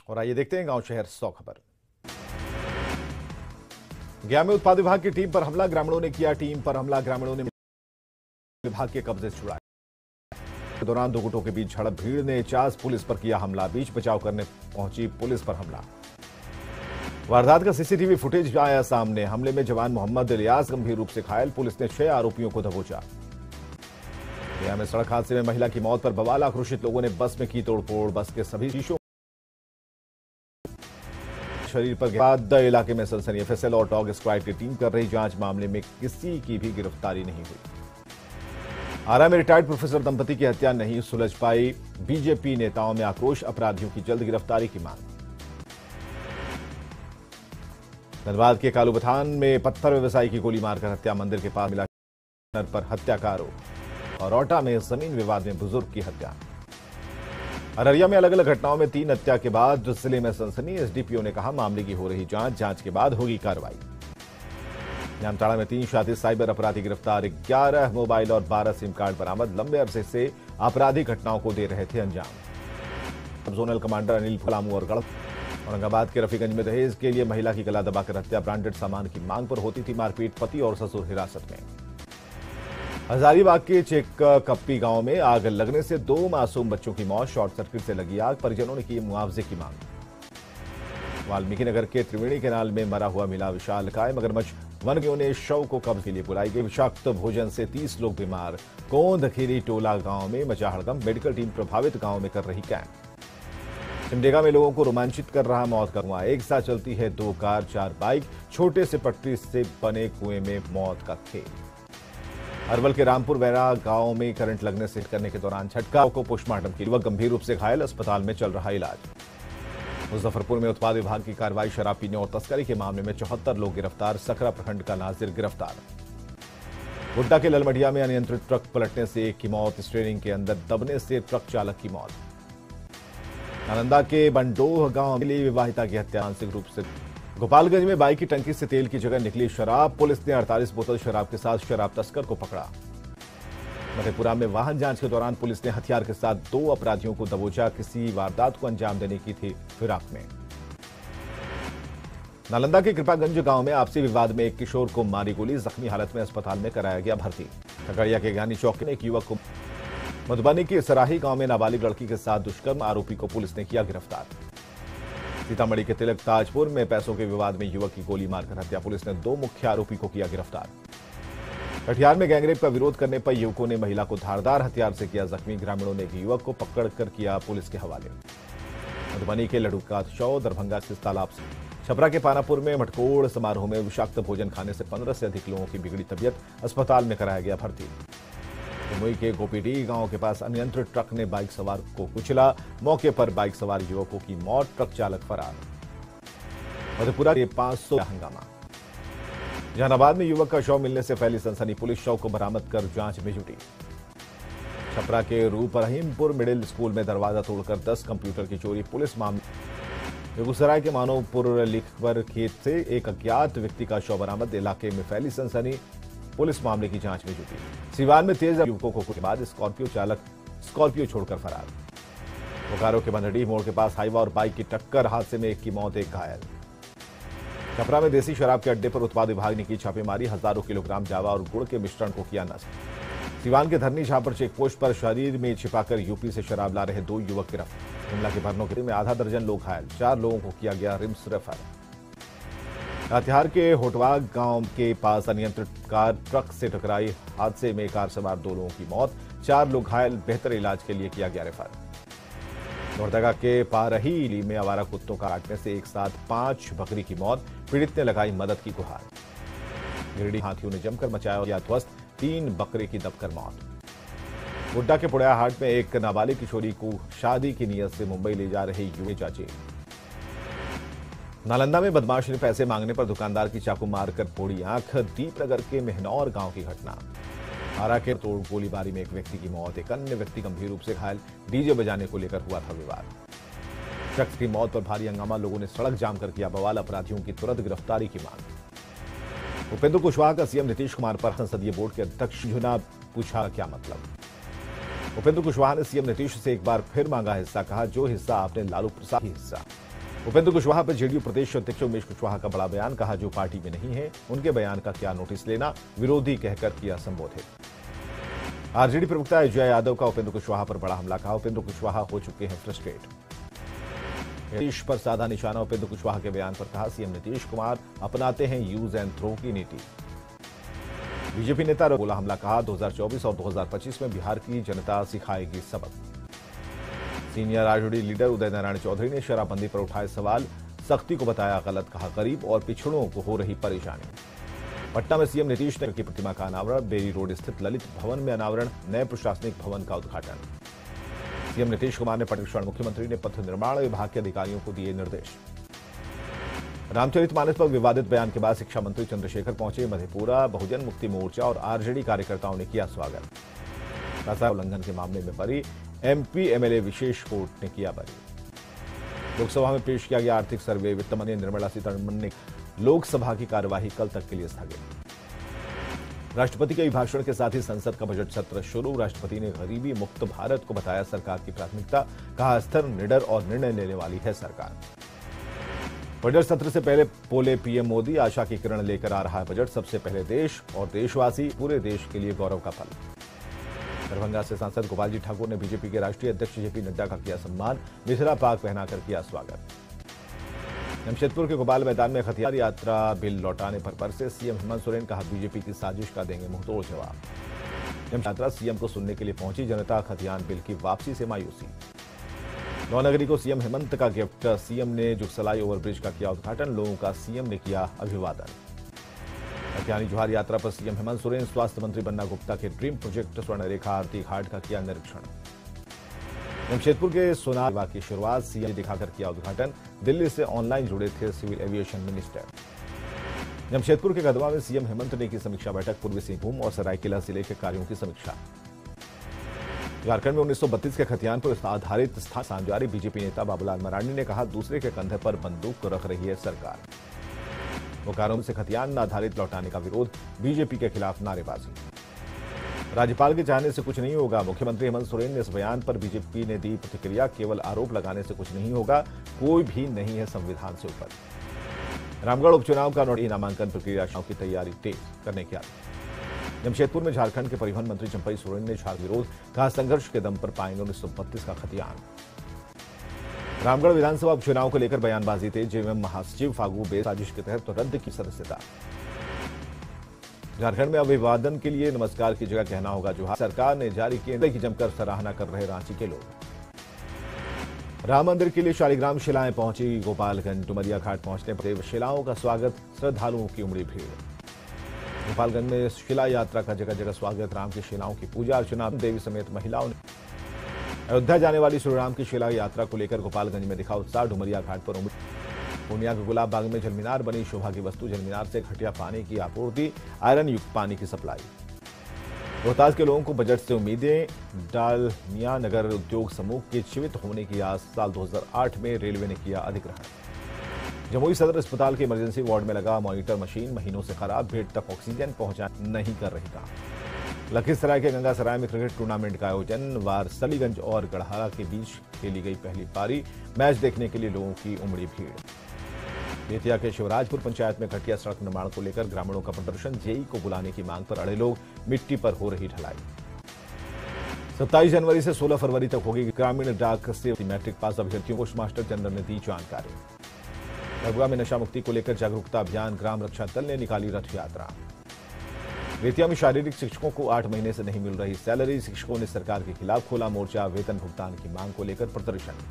और आइए देखते हैं गांव शहर 100 खबर। गया में उत्पाद विभाग की टीम पर हमला, ग्रामीणों ने किया टीम पर हमला। ग्रामीणों ने विभाग के कब्जे छुड़ाए। के दौरान दो गुटों के बीच झड़प, भीड़ ने चास पुलिस पर किया हमला। बीच बचाव करने पहुंची पुलिस पर हमला। वारदात का सीसीटीवी फुटेज आया सामने। हमले में जवान मोहम्मद इलियास गंभीर रूप से घायल। पुलिस ने 6 आरोपियों को दबोचा। गया में सड़क हादसे में महिला की मौत पर बवाल, आक्रोशित लोगों ने बस में की तोड़फोड़। बस के सभी शीशों शरीर पर बाद इलाके में सनसनी। एफएसएल और डॉग स्क्वाड की टीम कर रही जांच। मामले में किसी की भी गिरफ्तारी नहीं हुई। आरा में रिटायर्ड प्रोफेसर दंपति की हत्या नहीं सुलझ पाई। बीजेपी नेताओं में आक्रोश, अपराधियों की जल्द गिरफ्तारी की मांग। धनबाद के कालूबथान में पत्थर व्यवसायी की गोली मारकर हत्या, मंदिर के पास मिला पर हत्या का आरोप। और औटा में जमीन विवाद में बुजुर्ग की हत्या। अररिया में अलग अलग घटनाओं में 3 हत्या के बाद जिले में सनसनी। एसडीपीओ ने कहा मामले की हो रही जांच के बाद होगी कार्रवाई। जामताड़ा में 3 शातिर साइबर अपराधी गिरफ्तार, 11 मोबाइल और 12 सिम कार्ड बरामद। लंबे अरसे से आपराधिक घटनाओं को दे रहे थे अंजाम। जोनल कमांडर अनिल फलामू और गढ़। औरंगाबाद के रफीगंज में दहेज के लिए महिला की गला दबाकर हत्या, ब्रांडेड सामान की मांग पर होती थी मारपीट। पति और ससुर हिरासत में। हजारीबाग के चेक कप्पी गांव में आग लगने से 2 मासूम बच्चों की मौत, शॉर्ट सर्किट से लगी आग। परिजनों ने की मुआवजे की मांग। वाल्मीकि नगर के त्रिवेणी कैनाल में मरा हुआ मिला विशालकाय मगरमच्छ। वनवियों ने शव को कब्ज के लिए बुलाई गई। विषाक्त भोजन से 30 लोग बीमार। कोंद खीरी टोला गांव में मचा हड़कंप, मेडिकल टीम प्रभावित गांव में कर रही कैंप। सिमडेगा में लोगों को रोमांचित कर रहा मौत का कुआं, एक साथ चलती है 2 कार 4 बाइक, छोटे से पटरी से बने कुएं में मौत का खेल। अरवल के रामपुर वैरा गांव में करंट लगने से करने के दौरान झटका को पोस्टमार्टम की। युवक गंभीर रूप से घायल, अस्पताल में चल रहा इलाज। मुजफ्फरपुर में उत्पाद विभाग की कार्रवाई, शराब पीने और तस्करी के मामले में 74 लोग गिरफ्तार। सकरा प्रखंड का नाजिर गिरफ्तार। गोड्डा के ललमटिया में अनियंत्रित ट्रक पलटने से 1 की मौत, स्टीयरिंग के अंदर दबने से ट्रक चालक की मौत। नालंदा के बंडोह गांव में विवाहिता की हत्या, मानसिक रूप से। गोपालगंज में बाइक की टंकी से तेल की जगह निकली शराब, पुलिस ने 48 बोतल शराब के साथ शराब तस्कर को पकड़ा। मधेपुरा में वाहन जांच के दौरान पुलिस ने हथियार के साथ 2 अपराधियों को दबोचा, किसी वारदात को अंजाम देने की थी फिराक में। नालंदा के कृपागंज गांव में आपसी विवाद में एक किशोर को मारी गोली, जख्मी हालत में अस्पताल में कराया गया भर्ती। खगड़िया के ज्ञानी चौक में एक युवक को। मधुबनी के सराही गांव में नाबालिग लड़की के साथ दुष्कर्म, आरोपी को पुलिस ने किया गिरफ्तार। सीतामढ़ी के तिलक ताजपुर में पैसों के विवाद में युवक की गोली मारकर हत्या, पुलिस ने 2 मुख्य आरोपी को किया गिरफ्तार। कटिहार में गैंगरेप का विरोध करने पर युवकों ने महिला को धारदार हथियार से किया जख्मी, ग्रामीणों ने एक युवक को पकड़कर किया पुलिस के हवाले। मधुबनी के लड्डू का शव दरभंगा स्थित तालाब से। छपरा के पानापुर में मटकोड़ समारोह में विषाक्त भोजन खाने से 15 से अधिक लोगों की बिगड़ी तबियत, अस्पताल में कराया गया भर्ती। जमुई के गोपीडीह गांव के पास अनियंत्रित ट्रक ने बाइक सवार को कुचला, मौके पर बाइक सवार युवकों की मौत, ट्रक चालक फरार। मधेपुरा के 500 हंगामा। जहानाबाद में युवक का शव मिलने से फैली सनसनी, पुलिस शव को बरामद कर जांच में जुटी। छपरा के रूप रहीमपुर मिडिल स्कूल में दरवाजा तोड़कर 10 कंप्यूटर की चोरी, पुलिस मामले। बेगूसराय के मानवपुर लिखवर खेत से एक अज्ञात व्यक्ति का शव बरामद, इलाके में फैली सनसनी, पुलिस मामले की जांच में जुटी। सीवान में तेज युवकों को कुछ बाद स्कॉर्पियो चालक स्कॉर्पियो छोड़कर फरार। बोकारो के बंधडीह मोड़ के पास हाईवा और बाइक की टक्कर, हादसे में 1 की मौत, 1 घायल। छपरा में देसी शराब के अड्डे पर उत्पाद विभाग ने की छापेमारी, हजारों किलोग्राम जावा और गुड़ के मिश्रण को किया नष्ट। सीवान के धरनी छापर चेक पोस्ट पर शरीर में छिपाकर यूपी से शराब ला रहे 2 युवक गिरफ्तार। शिमला के भरनों में आधा दर्जन लोग घायल, 4 लोगों को किया गया रिम्स रेफर। लातेहार के होटवाग गांव के पास अनियंत्रित कार ट्रक से टकराई, हादसे में कार सवार 2 लोगों की मौत, 4 लोग घायल, बेहतर इलाज के लिए किया गया रेफर। लोहरदगा के पारही में आवारा कुत्तों का काटने से एक साथ 5 बकरी की मौत, पीड़ित ने लगाई मदद की गुहार। गिरिडीह हाथियों ने जमकर मचाया ध्वस्त, 3 बकरे की दबकर मौत। गोड्डा के पुड़िया हाट में एक नाबालिग किशोरी को शादी की नीयत से मुंबई ले जा रहे युवक चाचे। नालंदा में बदमाश ने पैसे मांगने पर दुकानदार की चाकू मारकर फोड़ी आंख, दीपनगर के मेहनौर गांव की घटना। आरा के तोड़ गोलीबारी में एक व्यक्ति की मौत, एक अन्य व्यक्ति गंभीर रूप से घायल, डीजे बजाने को लेकर हुआ था विवाद। शख्स की मौत पर भारी हंगामा, लोगों ने सड़क जाम कर किया बवाल, अपराधियों की तुरंत गिरफ्तारी की मांग। उपेंद्र कुशवाहा का सीएम नीतीश कुमार पर संसदीय बोर्ड के अध्यक्ष झुना पूछा क्या मतलब। उपेंद्र कुशवाहा ने सीएम नीतीश से एक बार फिर मांगा हिस्सा, कहा जो हिस्सा आपने लालू प्रसाद ही हिस्सा। उपेंद्र कुशवाहा पर जेडीयू प्रदेश अध्यक्ष उमेश कुशवाहा का बड़ा बयान, कहा जो पार्टी में नहीं है उनके बयान का क्या नोटिस लेना, विरोधी कहकर किया संबोधित। आरजेडी प्रवक्ता अजय यादव का उपेंद्र कुशवाहा पर बड़ा हमला, कहा उपेंद्र कुशवाहा हो चुके हैं फ्रस्ट्रेट। नीतीश पर साधा निशाना, उपेंद्र कुशवाहा के बयान पर कहा सीएम नीतीश कुमार अपनाते हैं यूज एंड थ्रो की नीति। बीजेपी नेता बोला हमला, कहा 2024 और 2025 में बिहार की जनता सिखाएगी सबक। Senior RJD leader Uday Narayan Chaudhary ने शराबबंदी पर उठाए सवाल, सख्ती को बताया गलत, कहा गरीब और पिछड़ों को हो रही परेशानी। पटना में सीएम नीतीश ने की प्रतिमा का अनावरण, बेरी रोड स्थित ललित भवन में अनावरण, नए प्रशासनिक भवन का उद्घाटन। सीएम नीतीश कुमार ने पटना मुख्यमंत्री ने पथ निर्माण विभाग के अधिकारियों को दिए निर्देश। रामचरितमानस पर विवादित बयान के बाद शिक्षा मंत्री चंद्रशेखर पहुंचे मधेपुरा, बहुजन मुक्ति मोर्चा और आरजेडी कार्यकर्ताओं ने किया स्वागत। उल्लंघन के मामले में बरी एमपी एमएलए विशेष कोर्ट ने किया बरी। लोकसभा में पेश किया गया आर्थिक सर्वे, वित्त मंत्री निर्मला सीतारमण ने लोकसभा की कार्यवाही कल तक के लिए स्थगित। राष्ट्रपति के अभिभाषण के साथ ही संसद का बजट सत्र शुरू, राष्ट्रपति ने गरीबी मुक्त भारत को बताया सरकार की प्राथमिकता, कहा स्थिर, निडर और निर्णय लेने वाली है सरकार। बजट सत्र से पहले बोले पीएम मोदी, आशा की किरण लेकर आ रहा है बजट, सबसे पहले देश और देशवासी, पूरे देश के लिए गौरव का पल। दरभंगा से सांसद गोपाल जी ठाकुर ने बीजेपी के राष्ट्रीय अध्यक्ष जेपी नड्डा का किया सम्मान, मिथिला पाक पहनाकर किया स्वागत। जमशेदपुर के गोपाल मैदान में खतियार यात्रा बिल लौटाने पर बरसे सीएम हेमंत सोरेन, कहा बीजेपी की साजिश का देंगे मुंहतोड़ जवाब। यात्रा सीएम को सुनने के लिए पहुंची जनता, खतियान बिल की वापसी से मायूसी। नौनगरी को सीएम हेमंत का गिफ्ट, सीएम ने जुगसलाई ओवरब्रिज का किया उद्घाटन, लोगों का सीएम ने किया अभिवादन। खतियानी जोहार यात्रा पर सीएम हेमंत सोरेन, स्वास्थ्य मंत्री बन्ना गुप्ता के ड्रीम प्रोजेक्ट स्वर्णरेखा आरती घाट का किया निरीक्षण। जमशेदपुर के सोनार की शुरुआत सीएम दिखाकर किया उद्घाटन, दिल्ली से ऑनलाइन जुड़े थे सिविल एविएशन मिनिस्टर। जमशेदपुर के गदवा में सीएम हेमंत ने की समीक्षा बैठक, पूर्वी सिंहभूम और सरायकेला जिले के कार्यों की समीक्षा। झारखंड में 1932 के खतियान पर आधारित स्थान सांझारी, बीजेपी नेता बाबूलाल मरांडी ने कहा दूसरे के कंधे पर बंदूक रख रही है सरकार। बोकारो से खतियान आधारित लौटाने का विरोध, बीजेपी के खिलाफ नारेबाजी। राज्यपाल के चाहने से कुछ नहीं होगा, मुख्यमंत्री हेमंत सोरेन ने इस बयान पर बीजेपी ने दी प्रतिक्रिया, केवल आरोप लगाने से कुछ नहीं होगा, कोई भी नहीं है संविधान से ऊपर। रामगढ़ उपचुनाव का नामांकन प्रक्रिया की तैयारी तेज करने की आदेश। जमशेदपुर में झारखंड के परिवहन मंत्री चंपई सोरेन ने झाड़ विरोध, कहा संघर्ष के दम पर पाएंगे 1932 का खतियान। रामगढ़ विधानसभा उपचुनाव को लेकर बयानबाजी तेज, जेएमएम महासचिव फागू बेस साजिश के तहत रद्द की सदस्यता। झारखंड में अभिवादन के लिए नमस्कार की जगह कहना होगा जोहार, सरकार ने जारी किए की जमकर सराहना कर रहे रांची के लोग। राम मंदिर के लिए शालिग्राम शिलाएं पहुंची गोपालगंज, डुमरिया घाट पहुंचने पर शिलाओं का स्वागत, श्रद्धालुओं की उमड़ी भीड़। गोपालगंज में शिला यात्रा का जगह जगह स्वागत, राम की शिलाओं की पूजा अर्चना, देवी समेत महिलाओं ने। अयोध्या जाने वाली श्री राम की शिला यात्रा को लेकर गोपालगंज में दिखा उत्साह, डुमरिया घाट पर उमड़ी। पूर्णिया के गुलाब बाग में जलमीनार बनी शोभा की वस्तु, जलमीनार से घटिया पानी की आपूर्ति, आयरन युक्त पानी की सप्लाई। रोहतास के लोगों को बजट से उम्मीदें, डालमिया नगर उद्योग समूह के जीवित होने की आस, साल 2008 में रेलवे ने किया अधिग्रहण। जमुई सदर अस्पताल के इमरजेंसी वार्ड में लगा मॉनिटर मशीन महीनों से खराब, बेड तक ऑक्सीजन पहुंचा नहीं कर रही काम। लखीसराय के गंगासराय में क्रिकेट टूर्नामेंट का आयोजन, वारसलीगंज और गढ़हारा के बीच खेली गई पहली पारी, मैच देखने के लिए लोगों की उमड़ी भीड़। बेतिया के शिवराजपुर पंचायत में घटिया सड़क निर्माण को लेकर ग्रामीणों का प्रदर्शन, जेई को बुलाने की मांग पर अड़े लोग, मिट्टी पर हो रही ढलाई। 27 जनवरी से 16 फरवरी तक होगी ग्रामीण डाक से मैट्रिक पास अभ्यर्थियों को मास्टर जनरल ने दी जानकारी। भभुआ में नशा मुक्ति को लेकर जागरूकता अभियान, ग्राम रक्षा दल ने निकाली रथ यात्रा। बेतिया में शारीरिक शिक्षकों को 8 महीने से नहीं मिल रही सैलरी, शिक्षकों ने सरकार के खिलाफ खोला मोर्चा, वेतन भुगतान की मांग को लेकर प्रदर्शन।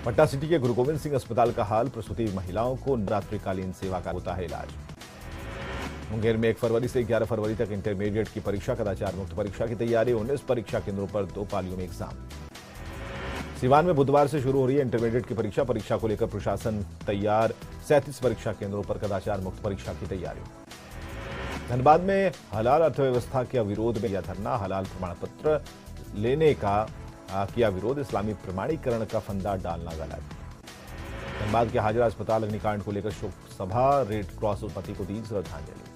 पटना सिटी के गुरु गोविंद सिंह अस्पताल का हाल, प्रसूति महिलाओं को रात्रिकालीन सेवा का होता है इलाज। मुंगेर में 1 फरवरी से 11 फरवरी तक इंटरमीडिएट की परीक्षा, कदाचार मुक्त परीक्षा की तैयारी, 19 परीक्षा केंद्रों पर 2 पालियों में एग्जाम। सिवान में बुधवार से शुरू हो रही है इंटरमीडिएट की परीक्षा, परीक्षा को लेकर प्रशासन तैयार, 37 परीक्षा केंद्रों पर कदाचार मुक्त परीक्षा की तैयारी। धनबाद में हलाल अर्थव्यवस्था के विरोध में यह धरना, हलाल प्रमाण पत्र लेने का किया विरोध, इस्लामी प्रमाणीकरण का फंदा डालना गलत। धनबाद के हाजरा अस्पताल अग्निकांड को लेकर शोक सभा, रेड क्रॉस पति को दी श्रद्धांजलि।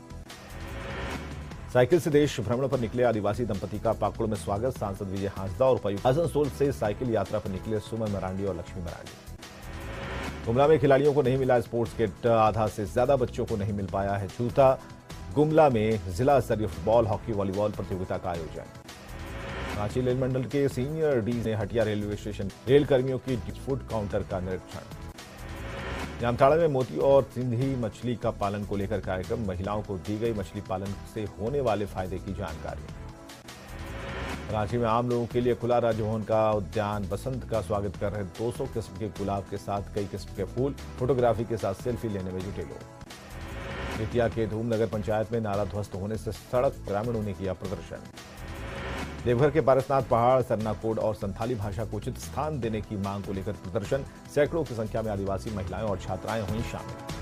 साइकिल से देश भ्रमण पर निकले आदिवासी दंपति का पाकुड़ में स्वागत, सांसद विजय हांसदा और उपायुक्त आसनसोल से साइकिल यात्रा पर निकले सुमन मरांडी और लक्ष्मी मरांडी। गुमला में खिलाड़ियों को नहीं मिला स्पोर्ट्स किट, आधा से ज्यादा बच्चों को नहीं मिल पाया है जूता। गुमला में जिला स्तरीय फुटबॉल, हॉकी, वॉलीबॉल प्रतियोगिता का आयोजन। रांची रेल मंडल के सीनियर डी ने हटिया रेलवे स्टेशन रेल कर्मियों की फूड काउंटर का निरीक्षण। जामताड़ा में मोती और सिंधी मछली का पालन को लेकर कार्यक्रम, महिलाओं को दी गई मछली पालन से होने वाले फायदे की जानकारी। रांची में आम लोगों के लिए खुला राजभवन का उद्यान, बसंत का स्वागत कर रहे 200 किस्म के गुलाब के साथ कई किस्म के फूल, फोटोग्राफी के साथ सेल्फी लेने में जुटे लोग। बेतिया के धूमनगर पंचायत में नाला ध्वस्त होने से सड़क, ग्रामीणों ने किया प्रदर्शन। देवघर के पारसनाथ पहाड़, सरना कोड और संथाली भाषा को उचित स्थान देने की मांग को लेकर प्रदर्शन, सैकड़ों की संख्या में आदिवासी महिलाएं और छात्राएं हुई शामिल।